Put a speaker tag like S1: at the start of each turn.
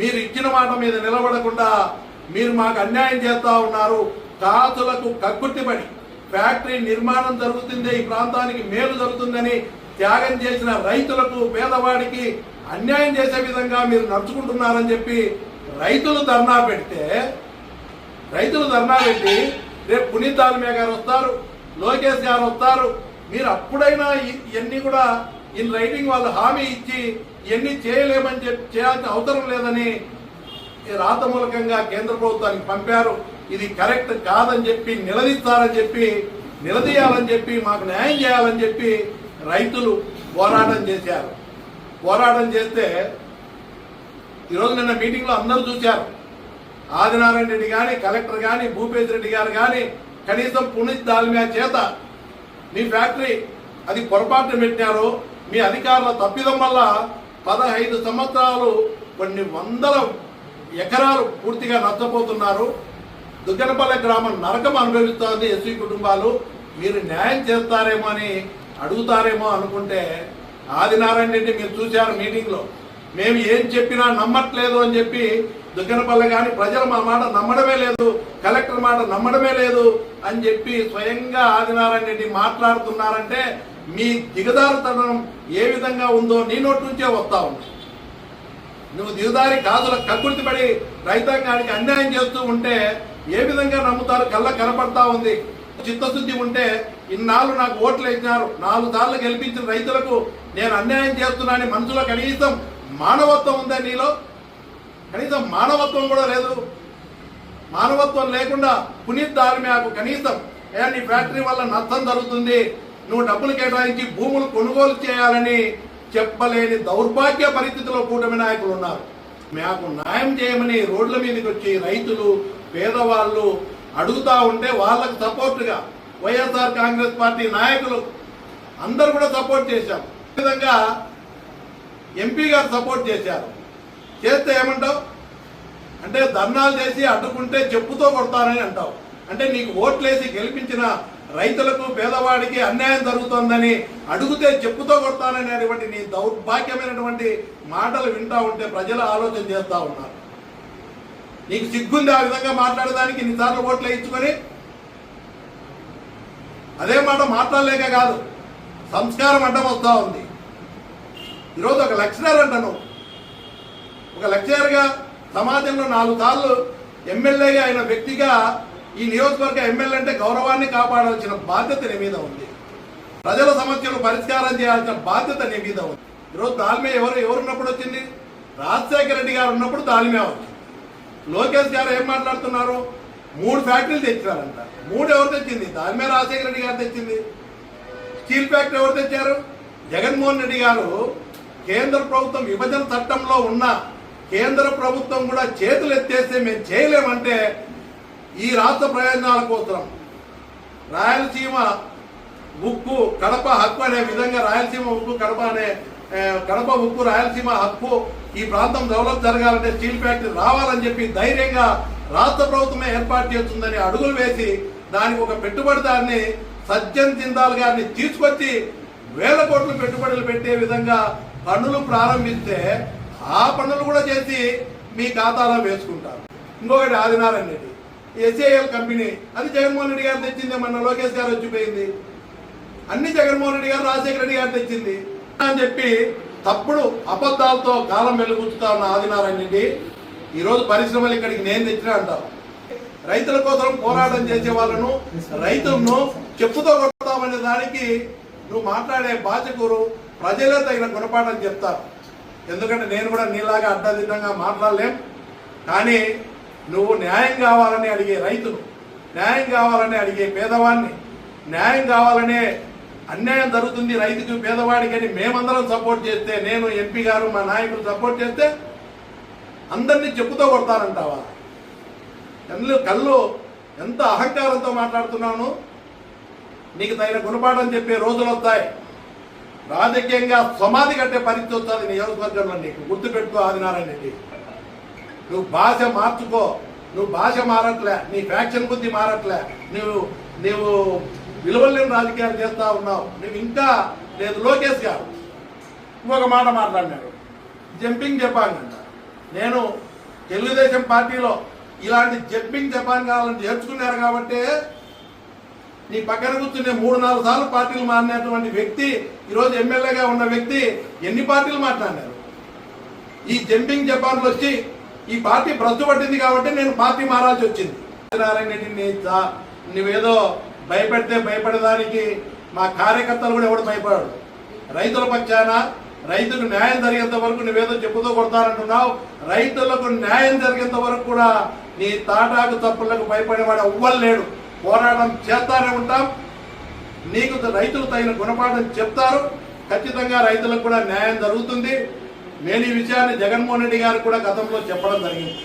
S1: మీరు ఇచ్చిన మాట మీద నిలబడకుండా మీరు మాకు అన్యాయం చేస్తా ఉన్నారు. కాసులకు కక్కుర్తిపడి ఫ్యాక్టరీ నిర్మాణం జరుగుతుంది, ఈ ప్రాంతానికి మేలు జరుగుతుందని త్యాగం చేసిన రైతులకు పేదవాడికి అన్యాయం చేసే విధంగా మీరు నడుచుకుంటున్నారని చెప్పి రైతులు ధర్నా పెట్టి రేపు పునీత్ దాల్మియా గారు వస్తారు, లోకేష్ గారు వస్తారు, మీరు అప్పుడైనా ఇవన్నీ కూడా ఇన్ రైటింగ్ వాళ్ళు హామీ ఇచ్చి ఇవన్నీ చేయలేమని చెప్పి చేయాల్సిన అవసరం లేదని రాత మూలకంగా కేంద్ర ప్రభుత్వానికి పంపారు. ఇది కరెక్ట్ కాదని చెప్పి నిలదీయాలని చెప్పి మాకు న్యాయం చేయాలని చెప్పి రైతులు పోరాటం చేశారు. పోరాటం చేస్తే ఈరోజు నిన్న మీటింగ్లో అందరూ చూశారు. ఆదినారాయణ రెడ్డి కానీ, కలెక్టర్ కానీ, భూపేశ్ రెడ్డి గారు కానీ కనీసం పునీత్ దాల్మియా చేత మీ ఫ్యాక్టరీ అది పొరపాటు పెట్టారు, మీ అధికారుల తప్పిదం వల్ల 15 సంవత్సరాలు కొన్ని వందల ఎకరాలు పూర్తిగా నష్టపోతున్నారు, దుగ్గనపల్లె గ్రామం నరకం అనుభవిస్తోంది ఎస్సీ కుటుంబాలు, మీరు న్యాయం చేస్తారేమో అని అడుగుతారేమో అనుకుంటే ఆదినారాయణ రెడ్డి మీరు చూశారు మీటింగ్లో, మేము ఏం చెప్పినా నమ్మట్లేదు అని చెప్పి దుగ్గనపల్లె కానీ ప్రజలు మా మాట నమ్మడమే లేదు, కలెక్టర్ మాట నమ్మడమే లేదు అని చెప్పి స్వయంగా ఆదినారాయణ రెడ్డి మాట్లాడుతున్నారంటే మీ దిగదారుతనం ఏ విధంగా ఉందో నీ నోటి నుంచే వస్తా ఉంది. నువ్వు దిగదారి కాదుల కక్కుర్తిపడి రైతాంగానికి అన్యాయం చేస్తూ ఉంటే ఏ విధంగా నమ్ముతారు? కళ్ళ కనపడతా ఉంది. చిత్తశుద్ధి ఉంటే ఇన్నాళ్ళు నాకు ఓట్లు వేసినారు, 4 సార్లు గెలిపించిన రైతులకు నేను అన్యాయం చేస్తున్నానని మనసులో కనీసం మానవత్వం ఉందా నీలో? కనీసం మానవత్వం కూడా లేదు. మానవత్వం లేకుండా పునీత్ దాల్మియాకు కనీసం నీ ఫ్యాక్టరీ వల్ల నష్టం జరుగుతుంది, నువ్వు డబ్బులు కేటాయించి భూములు కొనుగోలు చేయాలని చెప్పలేని దౌర్భాగ్య పరిస్థితిలో కూటమి నాయకులు ఉన్నారు. మాకు న్యాయం చేయమని రోడ్ల మీదకి వచ్చి రైతులు పేదవాళ్ళు అడుగుతా ఉంటే వాళ్ళకు సపోర్టుగా వైఎస్ఆర్ కాంగ్రెస్ పార్టీ నాయకులు అందరూ కూడా సపోర్ట్ చేశాం. ఈ విధంగా ఎంపీ గారు సపోర్ట్ చేశారు. చేస్తే ఏమంటావు అంటే ధర్నాలు చేసి అడ్డుకుంటే చెప్పుతో కొడతానని అంటావు. అంటే నీకు ఓట్లేసి గెలిపించిన రైతులకు పేదవాడికి అన్యాయం జరుగుతోందని అడిగితే చెప్పుతో కొడతాననేటువంటి నీ దౌర్భాగ్యమైనటువంటి మాటలు వింటా ఉంటే ప్రజలు ఆలోచన చేస్తూ ఉన్నారు. నీకు సిగ్గుంది ఆ విధంగా మాట్లాడడానికి ఇన్నిసార్లు ఓట్లు వేయించుకొని? అదే మాట మాట్లాడలేక కాదు, సంస్కారం అడ్డం వస్తూ ఉంది. ఈరోజు ఒక లెక్చరర్ అంటాను, ఒక లెక్చరర్గా సమాజంలో 4 సార్లు ఎమ్మెల్యేగా అయిన వ్యక్తిగా ఈ నియోజకవర్గ ఎమ్మెల్యే అంటే గౌరవాన్ని కాపాడాల్సిన బాధ్యత నీ మీద ఉంది. ప్రజల సమస్యలు పరిష్కారం చేయాల్సిన బాధ్యత నీ మీద ఉంది. ఈరోజు దాల్మియా ఎవరున్నప్పుడు వచ్చింది? రాజశేఖర రెడ్డి గారు ఉన్నప్పుడు దాల్మియా వచ్చింది. లోకేష్ గారు ఏం మాట్లాడుతున్నారు? 3 ఫ్యాక్టరీలు తెచ్చారంట. 3 ఎవరు తెచ్చింది? దాల్మియా రాజశేఖర రెడ్డి గారు తెచ్చింది. స్టీల్ ఫ్యాక్టరీ ఎవరు తెచ్చారు? జగన్మోహన్ రెడ్డి గారు కేంద్ర ప్రభుత్వం విభజన చట్టంలో ఉన్న కేంద్ర ప్రభుత్వం కూడా చేతులు ఎత్తేస్తే మేము చేయలేమంటే ఈ రాష్ట్ర ప్రయోజనాల కోసం రాయలసీమ ఉక్కు కడప హక్కు అనే విధంగా రాయలసీమ ఉక్కు కడప ఉక్కు రాయలసీమ హక్కు ఈ ప్రాంతం డెవలప్ జరగాలంటే స్టీల్ ఫ్యాక్టరీ రావాలని చెప్పి ధైర్యంగా రాష్ట్ర ప్రభుత్వమే ఏర్పాటు చేస్తుందని అడుగులు వేసి దానికి ఒక పెట్టుబడిదారిని సజ్జన్ జిందాల్ గారిని తీసుకొచ్చి 1000 కోట్ల పెట్టుబడులు పెట్టే విధంగా పనులు ప్రారంభిస్తే ఆ పనులు కూడా చేసి మీ ఖాతాలో వేసుకుంటారు. ఇంకొకటి ఆదినారాయణ రెడ్డి ఎస్ఏఎల్ కంపెనీ, అది జగన్మోహన్ రెడ్డి గారు తెచ్చింది, మొన్న లోకేష్ గారు వచ్చిపోయింది. అన్ని జగన్మోహన్ రెడ్డి గారు రాజశేఖర రెడ్డి గారు తెచ్చింది అని చెప్పి తప్పుడు అబద్ధాలతో కాలం వెలుగుతుతా ఉన్న ఆదినారాయణ రెడ్డి ఈరోజు పరిశ్రమలు ఇక్కడికి నేను తెచ్చినా అంటావు. రైతుల కోసం పోరాటం చేసే వాళ్ళను రైతులను చెప్పుతో కొడతామనే దానికి నువ్వు మాట్లాడే బాధ్యతలు ప్రజలే తగిన గుణపాఠం చెప్తారు. ఎందుకంటే నేను కూడా నీలాగా అడ్డదిడ్డంగా మాట్లాడలేం. కానీ నువ్వు న్యాయం కావాలని అడిగే రైతును, న్యాయం కావాలని అడిగే పేదవాడిని, న్యాయం కావాలనే అన్యాయం జరుగుతుంది రైతుకు పేదవాడికి అని మేమందరం సపోర్ట్ చేస్తే, నేను ఎంపీ గారు మా నాయకులు సపోర్ట్ చేస్తే అందరినీ చెప్పుతో కొడతానంటావా? కళ్ళు ఎంత అహంకారంతో మాట్లాడుతున్నాను. నీకు తగిన గుణపాఠం చెప్పే రోజులు వస్తాయి. రాజకీయంగా సమాధి కట్టే పరిస్థితి వస్తుంది నియోజకవర్గంలో. నీకు గుర్తుపెట్టుకో ఆదినారాయణ రెడ్డి, నువ్వు భాష మార్చుకో. నువ్వు భాష మారట్లే, నీ ఫ్యాక్షన్ బుద్ధి మారట్లే, నువ్వు విలువలేని రాజకీయాలు చేస్తా ఉన్నావు. నువ్వు ఇంకా లేదు. లోకేష్ గారు ఇంకొక మాట మాట్లాడినాడు, జంపింగ్ చెప్పానంట. నేను తెలుగుదేశం పార్టీలో ఇలాంటి జంపింగ్ జపాన్ చేర్చుకున్నారు కాబట్టి నీ పక్కన కూర్చునే 3-4 సార్లు పార్టీలు మారినటువంటి వ్యక్తి ఈరోజు ఎమ్మెల్యేగా ఉన్న వ్యక్తి ఎన్ని పార్టీలు మాట్లాడారు? ఈ జంపింగ్ జపాన్లు వచ్చి ఈ పార్టీ భ్రష్టు పట్టింది కాబట్టి నేను పార్టీ మారాల్సి వచ్చింది. నారాయణ రెడ్డిని నువ్వేదో భయపెడితే భయపడేదానికి మా కార్యకర్తలు కూడా ఎవడు భయపడాడు. రైతుల పక్షాన రైతుకు న్యాయం జరిగేంత వరకు నువ్వేదో చెప్పుతో కొడతానంటున్నావు. రైతులకు న్యాయం జరిగేంత వరకు కూడా నీ తాటాకు తప్పులకు భయపడేవాడు ఎవ్వరు లేడు. పోరాటం చేస్తానే ఉంటాం. నీకు రైతులు తగిన గుణపాఠం చెప్తారు. ఖచ్చితంగా రైతులకు కూడా న్యాయం జరుగుతుంది. నేను ఈ విషయాన్ని జగన్మోహన్ రెడ్డి గారికి కూడా గతంలో చెప్పడం జరిగింది.